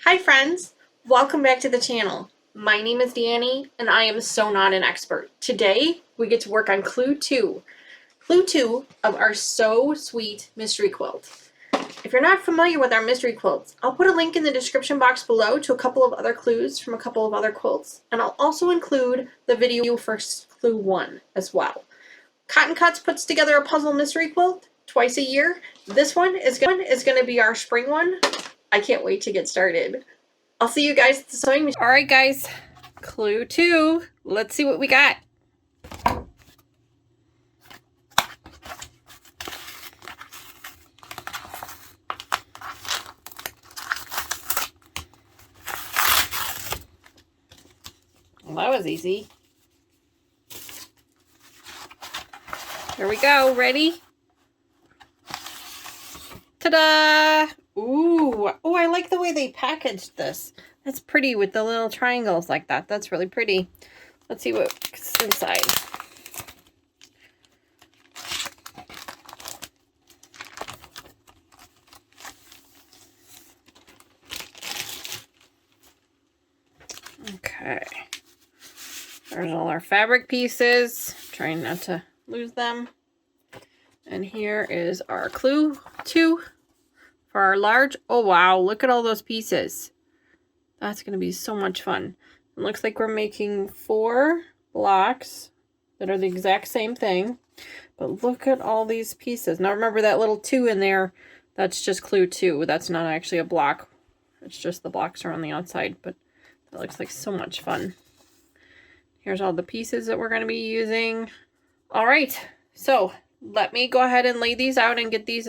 Hi friends, welcome back to the channel. My name is Danny and I am so not an expert. Today we get to work on clue 2. Clue 2 of our So Sweet mystery quilt. If you're not familiar with our mystery quilts, I'll put a link in the description box below to a couple of other clues from a couple of other quilts, and I'll also include the video for clue 1 as well. Cotton Cuts puts together a puzzle mystery quilt twice a year. This one is going to be our spring one. I can't wait to get started. I'll see you guys at the sewing machine. Alright guys, clue 2. Let's see what we got. Well, that was easy. Here we go. Ready? Ta-da! Ooh. Oh, I like the way they packaged this. That's pretty with the little triangles like that. That's really pretty. Let's see what's inside. Okay. There's all our fabric pieces. Trying not to lose them. And here is our clue 2 for our large. Oh wow, look at all those pieces. That's going to be so much fun. It looks like we're making 4 blocks that are the exact same thing. But look at all these pieces. Now remember that little 2 in there, that's just clue 2. That's not actually a block. It's just the blocks are on the outside, but that looks like so much fun. Here's all the pieces that we're going to be using. All right, so let me go ahead and lay these out and get these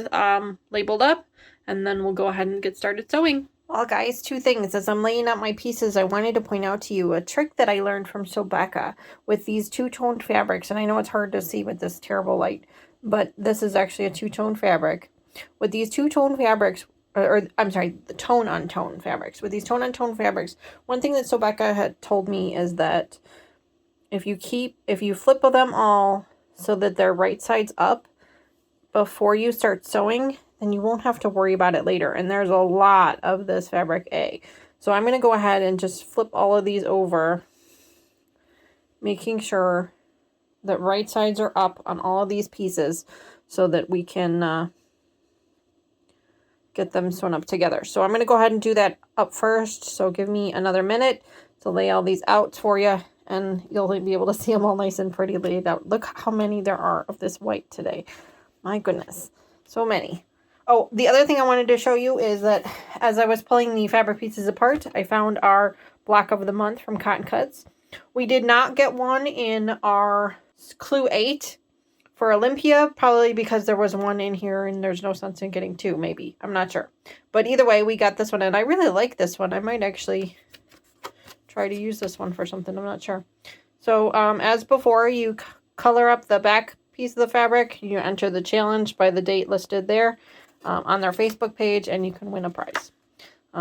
labeled up, and then we'll go ahead and get started sewing. Well guys, 2 things. As I'm laying out my pieces, I wanted to point out to you a trick that I learned from Sobecca with these 2-toned fabrics. And I know it's hard to see with this terrible light, but this is actually a 2-tone fabric. With these 2-tone fabrics, or I'm sorry, the tone-on-tone fabrics. With these tone-on-tone fabrics, one thing that Sobecca had told me is that if you flip them all so that they're right sides up before you start sewing, then you won't have to worry about it later. And there's a lot of this fabric A. So I'm going to go ahead and just flip all of these over, making sure that right sides are up on all of these pieces so that we can get them sewn up together. So I'm going to go ahead and do that up first. So give me another minute to lay all these out for you, and you'll be able to see them all nice and pretty laid out. Look how many there are of this white today. My goodness, so many. Oh, the other thing I wanted to show you is that as I was pulling the fabric pieces apart, I found our block of the month from Cotton Cuts. We did not get one in our clue 8 for Olympia, probably because there was one in here and there's no sense in getting 2, maybe. I'm not sure. But either way, we got this one, and I really like this one. I might actually try to use this one for something. I'm not sure. So as before, you color up the back piece of the fabric. You enter the challenge by the date listed there on their Facebook page, and you can win a prize.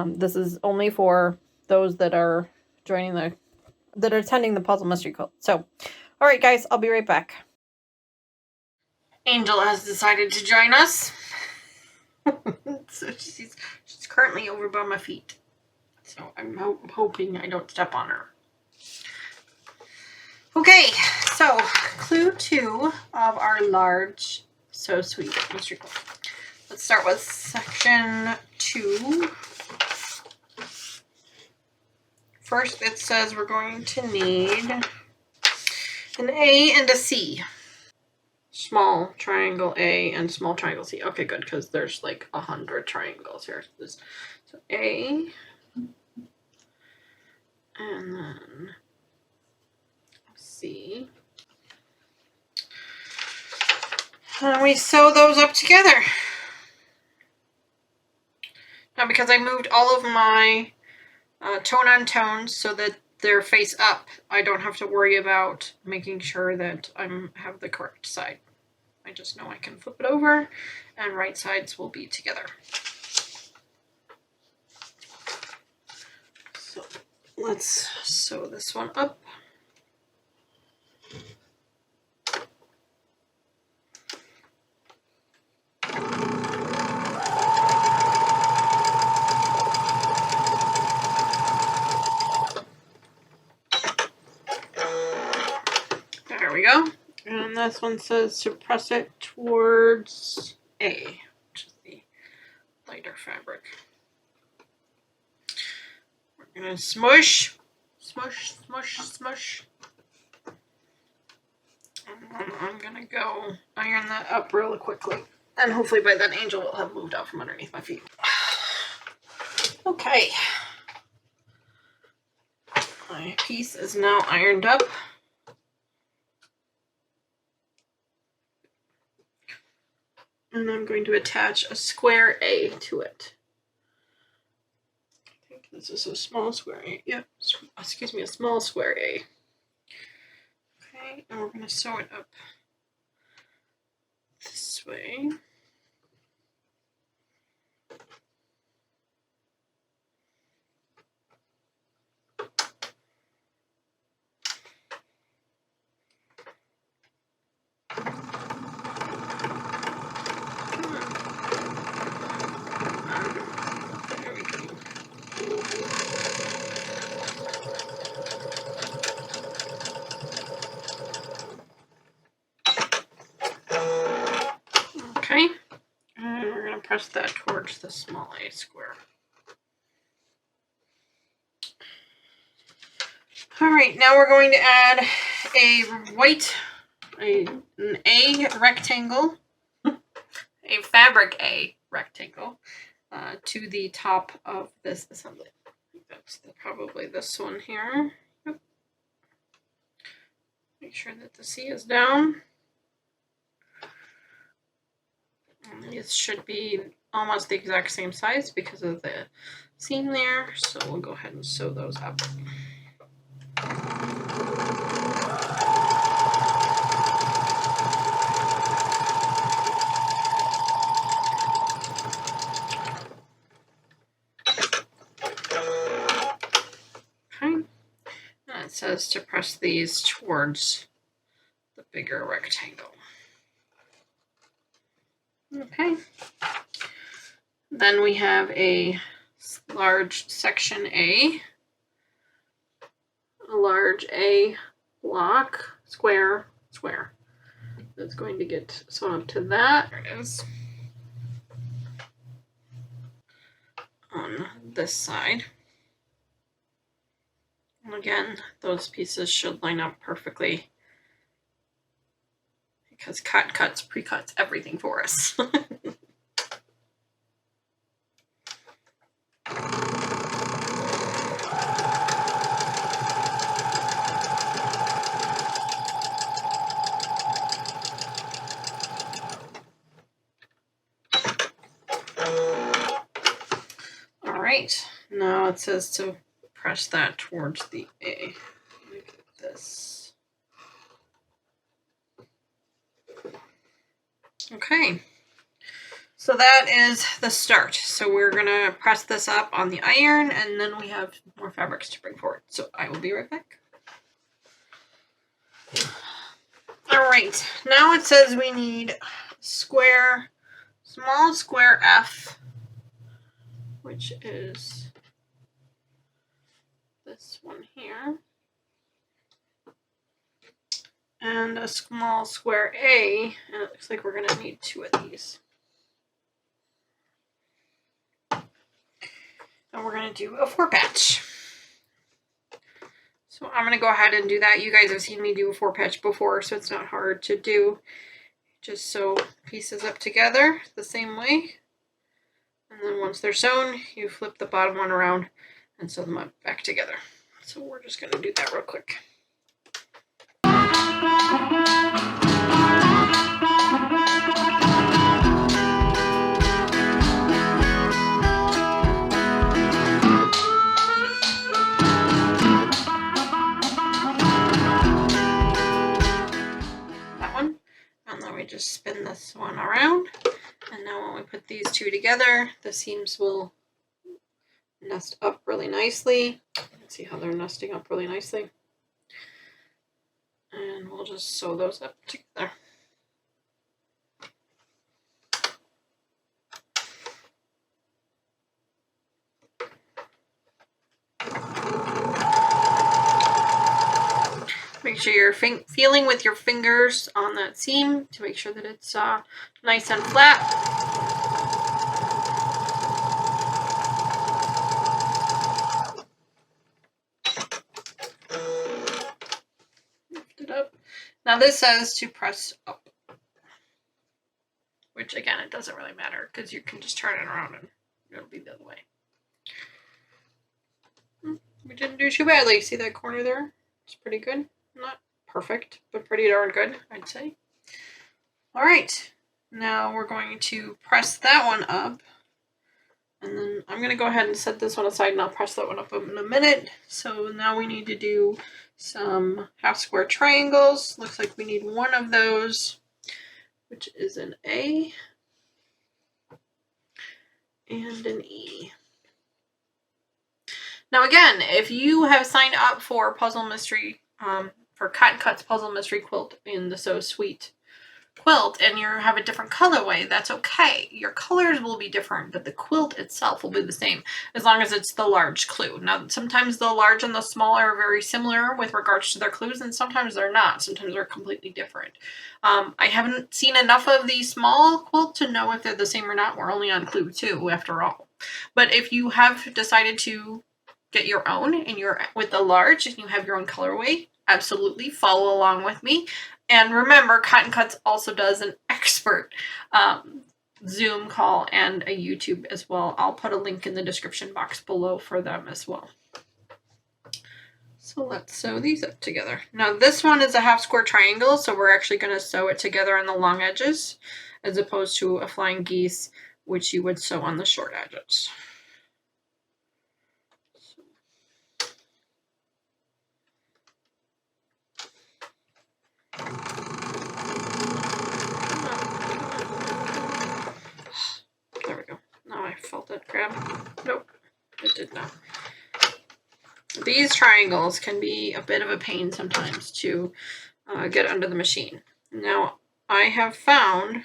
This is only for those that are attending the Puzzle Mystery Quilt. So, all right, guys, I'll be right back. Angel has decided to join us. So she's currently over by my feet. So I'm hoping I don't step on her. Okay, so clue 2 of our large So Sweet mystery quilt. Let's start with section 2. First, it says we're going to need an A and a C. Small triangle A and small triangle C. Okay, good, because there's like 100 triangles here. So A, and then C. And we sew those up together. Now, because I moved all of my tone-on-tone so that they're face up, I don't have to worry about making sure that I have the correct side. I just know I can flip it over and right sides will be together. So let's sew this one up. this one says to press it towards A, which is the lighter fabric. We're gonna smush, smush, smush, smush. And then I'm gonna go iron that up really quickly. And hopefully by then Angel will have moved out from underneath my feet. Okay. My piece is now ironed up. And I'm going to attach a square A to it. I think this is a small square A. Yep, excuse me, a small square A. Okay, and we're going to sew it up this way. Okay, and we're going to press that towards the small A square. All right, now we're going to add an A rectangle, a fabric A rectangle, to the top of this assembly. That's probably this one here. Yep. Make sure that the C is down. And these should be almost the exact same size because of the seam there, so we'll go ahead and sew those up. Okay, and it says to press these towards the bigger rectangle. Okay, then we have a large section A, a large A block, square, that's going to get sewn up to that. There it is. On this side. And again, those pieces should line up perfectly because cut cuts, pre-cuts everything for us. All right, now it says to press that towards the A, like this. Okay, so that is the start. So we're gonna press this up on the iron and then we have more fabrics to bring forward. So I will be right back. All right, now it says we need square, small square F, which is this one here, and a small square A, and it looks like we're going to need 2 of these. And we're going to do a 4-patch. So I'm going to go ahead and do that. You guys have seen me do a 4-patch before, so it's not hard to do. Just sew pieces up together the same way. And then once they're sewn, you flip the bottom one around and sew them up back together. So we're just going to do that real quick. That one. And then we just spin this one around. And now when we put these two together, the seams will nest up really nicely. Let's see how they're nesting up really nicely. And we'll just sew those up together. Make sure you're feeling with your fingers on that seam to make sure that it's nice and flat. Lift it up. Now this says to press up, which again, it doesn't really matter because you can just turn it around and it'll be the other way. We didn't do too badly. See that corner there? It's pretty good. Not perfect, but pretty darn good, I'd say. All right, now we're going to press that one up. And then I'm going to go ahead and set this one aside and I'll press that one up in a minute. So now we need to do some half square triangles. Looks like we need one of those, which is an A and an E. Now again, if you have signed up for Puzzle Mystery, for Cotton Cuts Puzzle Mystery Quilt in the So Sweet quilt, and you have a different colorway, that's okay. Your colors will be different, but the quilt itself will be the same, as long as it's the large clue. Now, sometimes the large and the small are very similar with regards to their clues, and sometimes they're not. Sometimes they're completely different. I haven't seen enough of the small quilt to know if they're the same or not. We're only on clue 2, after all. But if you have decided to get your own, and you're with the large, and you have your own colorway, absolutely follow along with me. And remember, Cotton Cuts also does an expert Zoom call and a YouTube as well. I'll put a link in the description box below for them as well. So let's sew these up together. Now this one is a half square triangle, so we're actually going to sew it together on the long edges, as opposed to a flying geese, which you would sew on the short edges. There we go. Now I felt it grab. Nope, it did not. These triangles can be a bit of a pain sometimes to get under the machine. Now, I have found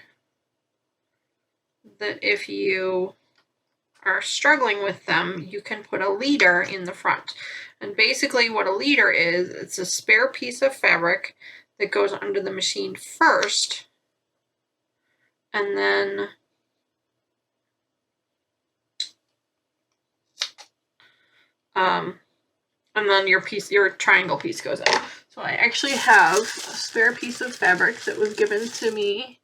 that if you are struggling with them, you can put a leader in the front. And basically what a leader is, it's a spare piece of fabric that goes under the machine first, and then your triangle piece goes in. So I actually have a spare piece of fabric that was given to me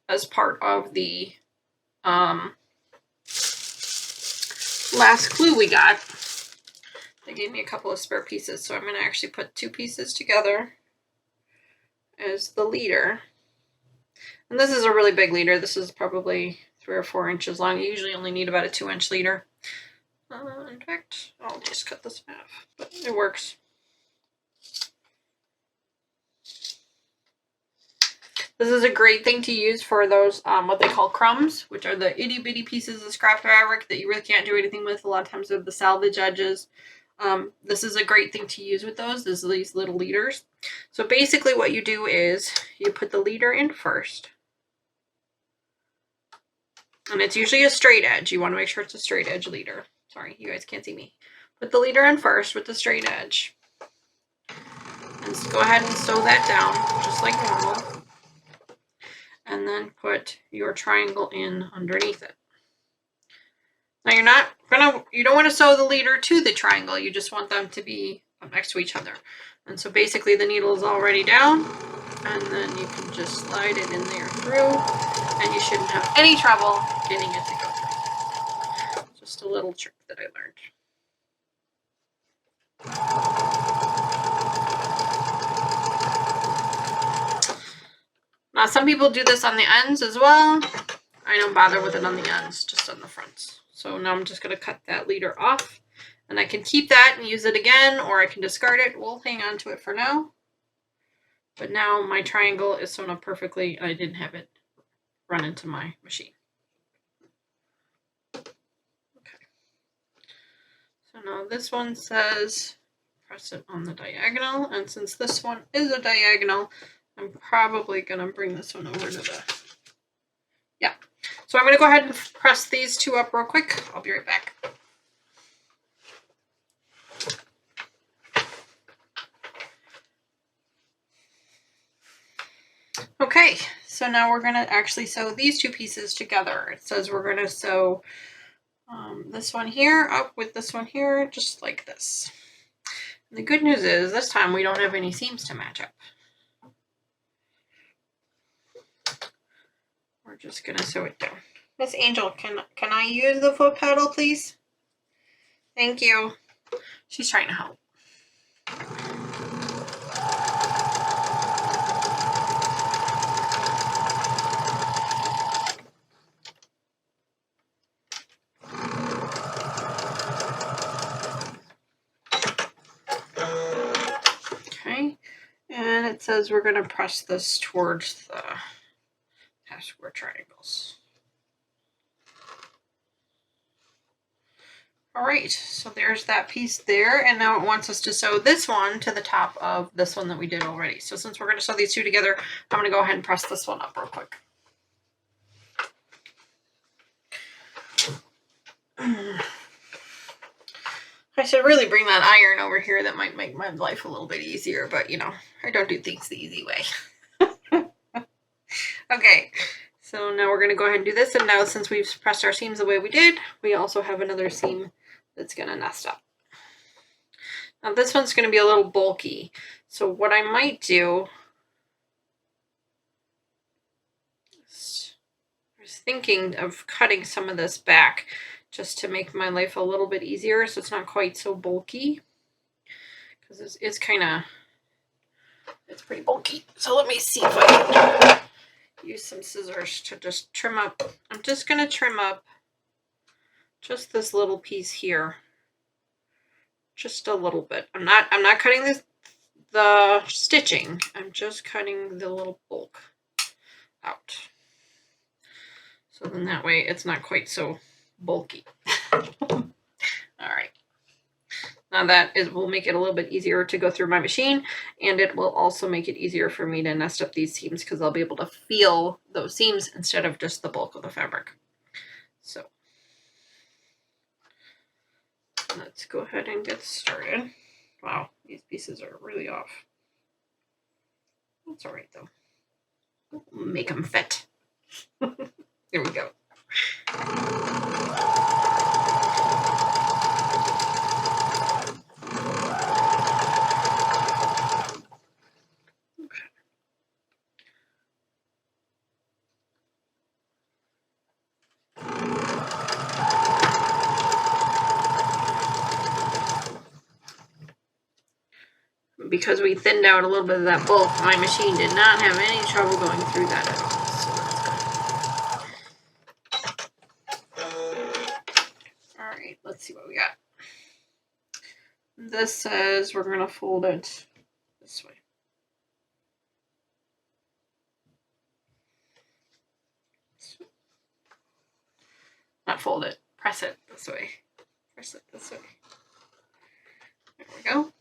as part of the last clue we got. They gave me a couple of spare pieces, so I'm going to actually put 2 pieces together as the leader. And this is a really big leader. This is probably 3 or 4 inches long. You usually only need about a 2-inch leader. In fact, I'll just cut this in half, but it works. This is a great thing to use for those, what they call crumbs, which are the itty bitty pieces of scrap fabric that you really can't do anything with. A lot of times with the salvage edges. This is a great thing to use with those, is these little leaders. So basically what you do is you put the leader in first. And it's usually a straight edge. You want to make sure it's a straight edge leader. Sorry, you guys can't see me. Put the leader in first with the straight edge. And go ahead and sew that down, just like normal. And then put your triangle in underneath it. Now you don't want to sew the leader to the triangle. You just want them to be next to each other. And so basically the needle is already down, and then you can just slide it in there through, and you shouldn't have any trouble getting it to go through. Just a little trick that I learned. Now some people do this on the ends as well. I don't bother with it on the ends, just on the fronts. So now I'm just going to cut that leader off, and I can keep that and use it again, or I can discard it. We'll hang on to it for now. But now my triangle is sewn up perfectly, and I didn't have it run into my machine. Okay. So now this one says press it on the diagonal, and since this one is a diagonal, I'm probably going to bring this one over to the... Yeah. So I'm going to go ahead and press these 2 up real quick. I'll be right back. Okay, so now we're going to actually sew these two pieces together. It says we're going to sew this one here up with this one here, just like this. And the good news is this time we don't have any seams to match up. We're just going to sew it down. Miss Angel, can I use the foot pedal, please? Thank you. She's trying to help. Okay, and it says we're going to press this towards the half square triangles. All right, so there's that piece there, and now it wants us to sew this one to the top of this one that we did already. So since we're going to sew these two together, I'm going to go ahead and press this one up real quick. I should really bring that iron over here. That might make my life a little bit easier, but you know, I don't do things the easy way. Okay, so now we're going to go ahead and do this, and now since we've pressed our seams the way we did, we also have another seam that's going to nest up. Now this one's going to be a little bulky, so what I might do is, I was thinking of cutting some of this back just to make my life a little bit easier so it's not quite so bulky, because it's kind of, it's pretty bulky. So let me see if I can use some scissors to just trim up. I'm just going to trim up just this little piece here, just a little bit. I'm not cutting the stitching. I'm just cutting the little bulk out. So then that way it's not quite so bulky. All right. Now that will make it a little bit easier to go through my machine, and it will also make it easier for me to nest up these seams because I'll be able to feel those seams instead of just the bulk of the fabric. So let's go ahead and get started. Wow, these pieces are really off. That's all right though. We'll make them fit. Here we go. Because we thinned out a little bit of that bulk, my machine did not have any trouble going through that at all. So that's good. All right, let's see what we got. This says we're going to fold it this way. Not fold it, press it this way. Press it this way. There we go.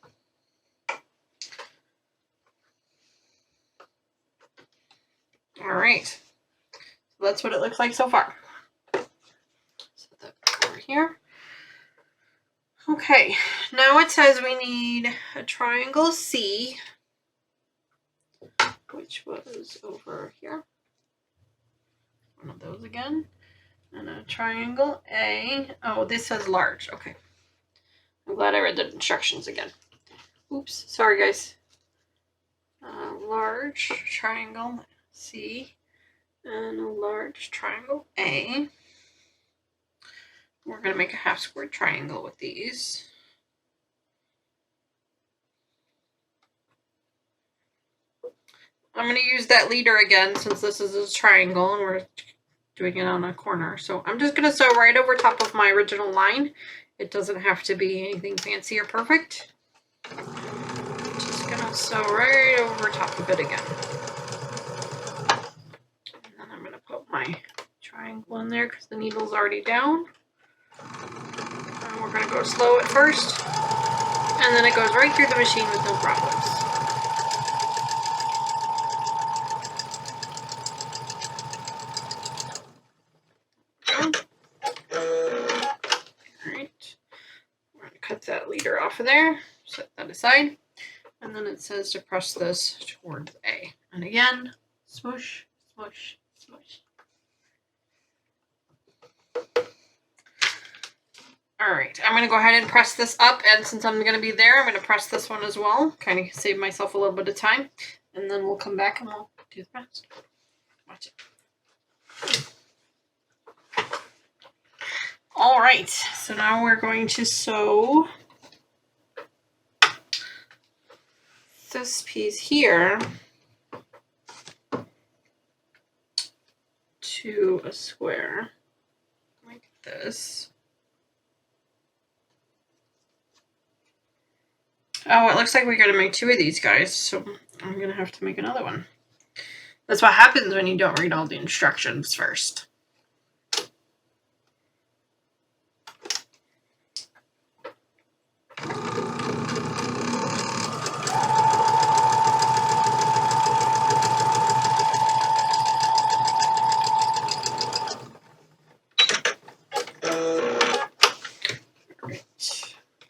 All right, so that's what it looks like so far. Set that over here. Okay, now it says we need a triangle C, which was over here. One of those again. And a triangle A. Oh, this says large. Okay. I'm glad I read the instructions again. Oops, sorry guys. Large triangle C and a large triangle A. We're going to make a half square triangle with these. I'm going to use that leader again since this is a triangle and we're doing it on a corner. So I'm just going to sew right over top of my original line. It doesn't have to be anything fancy or perfect. Just going to sew right over top of it again. And then I'm going to put my triangle in there because the needle's already down. And we're going to go slow at first. And then it goes right through the machine with no problems. Cut that leader off of there, set that aside, and then it says to press this towards A. And again, Smush, smush, smush. Alright, I'm going to go ahead and press this up, and since I'm going to be there, I'm going to press this one as well. Kind of save myself a little bit of time. And then we'll come back and we'll do the rest. Watch it. Alright, so now we're going to sew this piece here to a square like this. Oh, it looks like we gotta make 2 of these guys, so I'm gonna have to make another one. That's what happens when you don't read all the instructions first.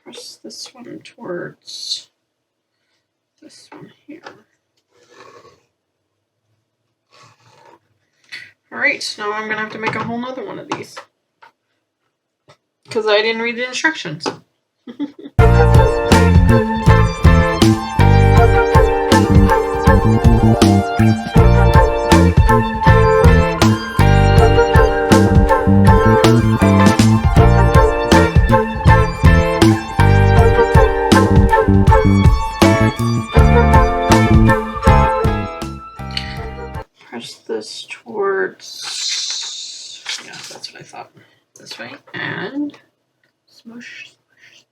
Press this one towards this one here. Alright, now I'm going to have to make a whole nother one of these. Because I didn't read the instructions. Press this towards, yeah, that's what I thought. This way, and smush, smush.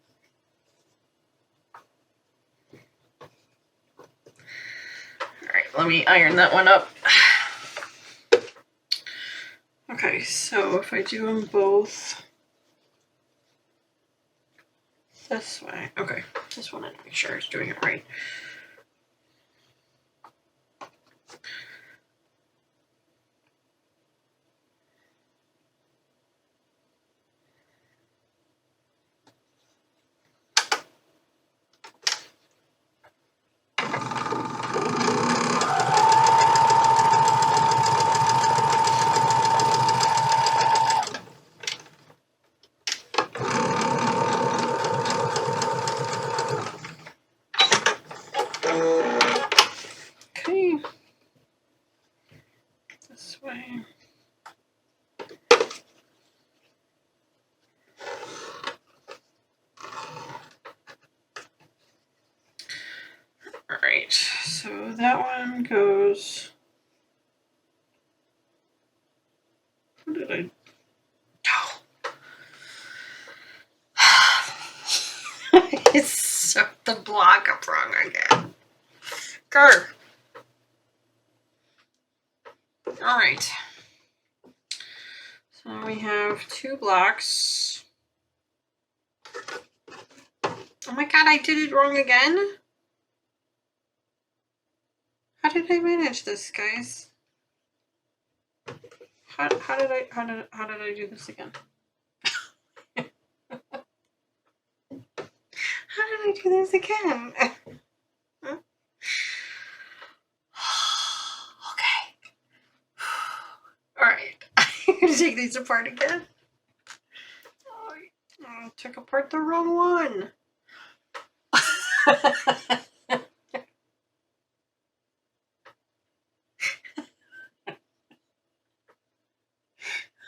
Alright, let me iron that one up. Okay, so if I do them both this way, okay, just wanted to make sure I was doing it right. Okay, this way. Alright, so that one goes. What did I? Oh. I sewed the block up wrong again. Grr. Alright. So we have 2 blocks. Oh my god, I did it wrong again? How did I manage this, guys? How did I do this again? How did I do this again? Huh? Okay. Alright. I'm gonna take these apart again. Oh, I took apart the wrong one.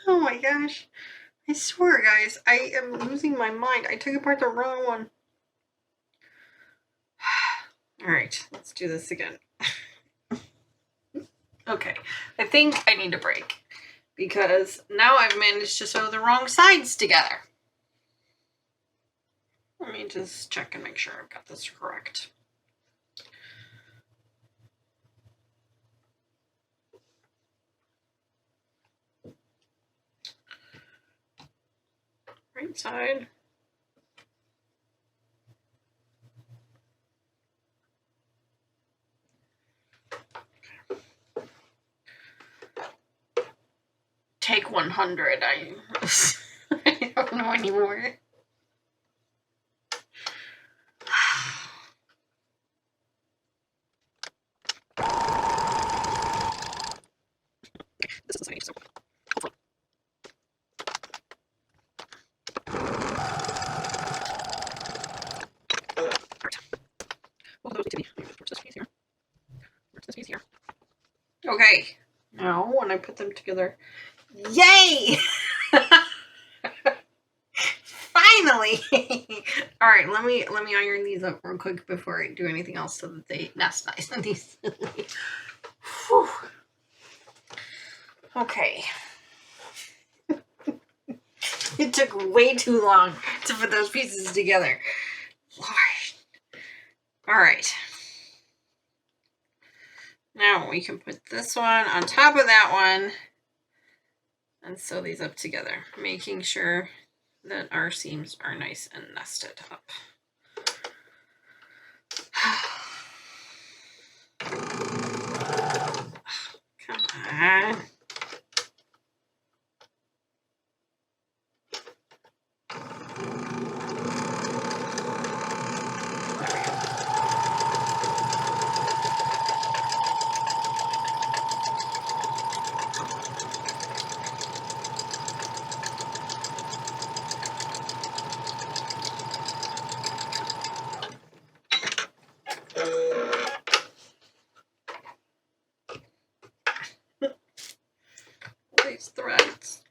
Oh my gosh. I swear, guys, I am losing my mind. I took apart the wrong one. Alright, let's do this again. Okay, I think I need a break because now I've managed to sew the wrong sides together. Let me just check and make sure I've got this correct. Right side. Take 100. I don't know anymore. Okay, now when I put them together, yay! Finally! All right, let me iron these up real quick before I do anything else so that they nest nice and decently. Whew. Okay. It took way too long to put those pieces together. Lord. All right. Now we can put this one on top of that one and sew these up together, making sure that our seams are nice and nested up. Come on. These threads.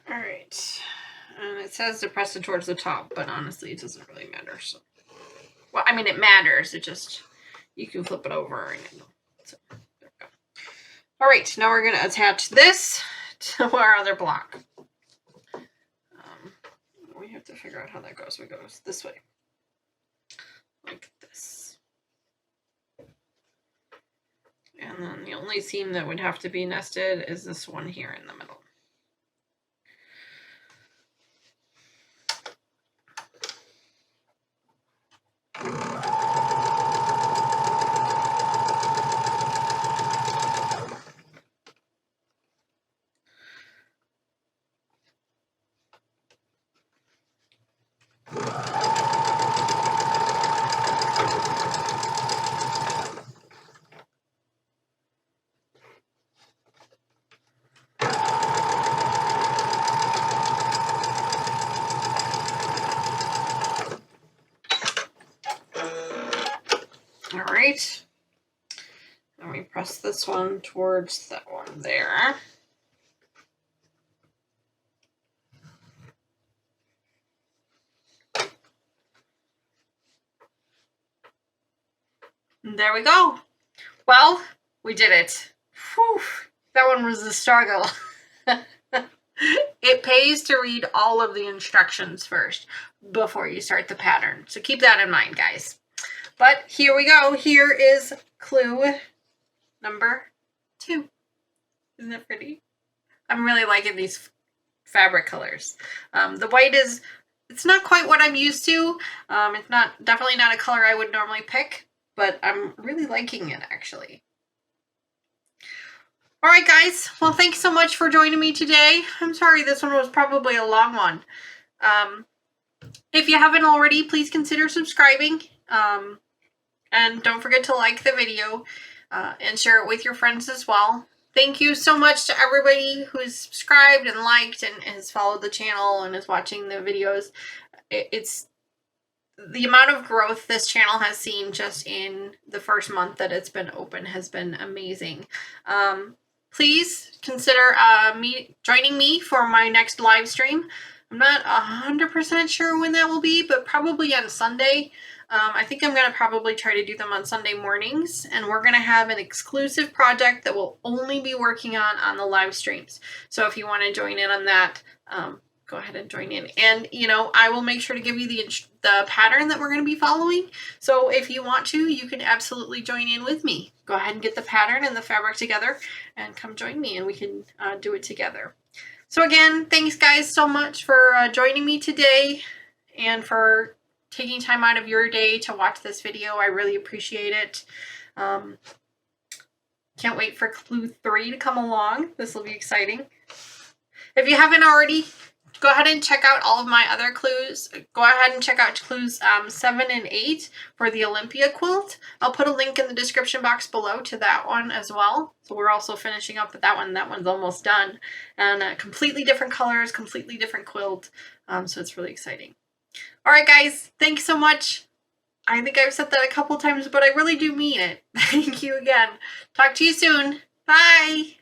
All right. And it says to press it towards the top, but honestly, it doesn't really matter. So, well, I mean, it matters. It just, you can flip it over and so, there we go. All right, now we're going to attach this to our other block. We have to figure out how that goes. It goes this way, like this. And then the only seam that would have to be nested is this one here in the middle. All right. And we press this one towards that one there. And there we go. Well, we did it. Whew. That one was a struggle. It pays to read all of the instructions first before you start the pattern. So keep that in mind, guys. But here we go. Here is clue number 2. Isn't it pretty? I'm really liking these fabric colors. The white is, it's not quite what I'm used to. It's definitely not a color I would normally pick, but I'm really liking it actually. All right, guys. Well, thanks so much for joining me today. I'm sorry this one was probably a long one. If you haven't already, please consider subscribing. And don't forget to like the video and share it with your friends as well. Thank you so much to everybody who's subscribed and liked and has followed the channel and is watching the videos. It's the amount of growth this channel has seen just in the first month that it's been open has been amazing. Please consider joining me for my next live stream. I'm not 100% sure when that will be, but probably on Sunday. I think I'm going to probably try to do them on Sunday mornings, and we're going to have an exclusive project that we'll only be working on the live streams. So if you want to join in on that, go ahead and join in. And, you know, I will make sure to give you the pattern that we're going to be following. So if you want to, you can absolutely join in with me. Go ahead and get the pattern and the fabric together and come join me and we can do it together. So again, thanks guys so much for joining me today and for taking time out of your day to watch this video. I really appreciate it. Can't wait for clue 3 to come along. This will be exciting. If you haven't already, go ahead and check out all of my other clues. Go ahead and check out clues 7 and 8 for the Olympia quilt. I'll put a link in the description box below to that one as well. So we're also finishing up with that one. That one's almost done. And completely different colors, completely different quilt. So it's really exciting. All right, guys. Thanks so much. I think I've said that a couple times, but I really do mean it. Thank you again. Talk to you soon. Bye.